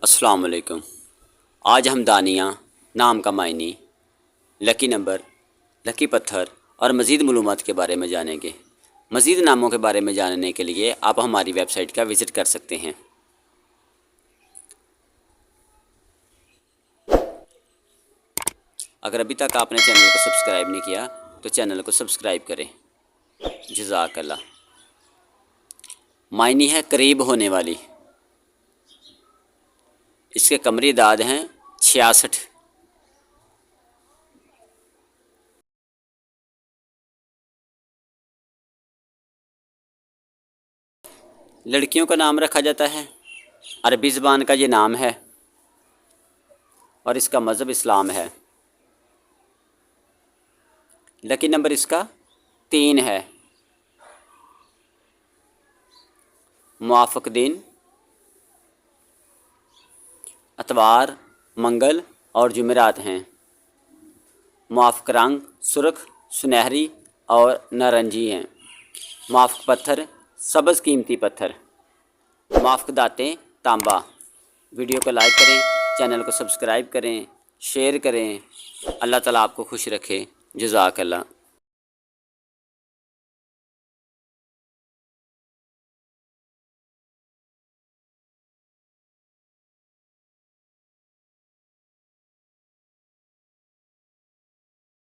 अस्सलाम वालेकुम। आज हम दानिया, नाम का मायनी, लकी नंबर, लकी पत्थर और मज़ीद मालूमात के बारे में जानेंगे। मज़ीद नामों के बारे में जानने के लिए आप हमारी वेबसाइट का विज़िट कर सकते हैं। अगर अभी तक आपने चैनल को सब्सक्राइब नहीं किया तो चैनल को सब्सक्राइब करें। जज़ाकल्लाह। मायनी है करीब होने वाली। इसके कमरी दाद हैं 66। लड़कियों का नाम रखा जाता है। अरबी ज़बान का ये नाम है और इसका मज़हब इस्लाम है। लकी नंबर इसका 3 है। मुआफ़िक़ दिन अतवार, मंगल और जुमेरात हैं। मुआफ़िक़ रंग सुर्ख, सुनहरी और नारंगी हैं। मुआफ़िक़ पत्थर सब्ज़ कीमती पत्थर। मुआफ़िक़ दातें तांबा। वीडियो को लाइक करें, चैनल को सब्सक्राइब करें, शेयर करें। अल्लाह ताला आपको खुश रखे। जज़ाकल्लाह।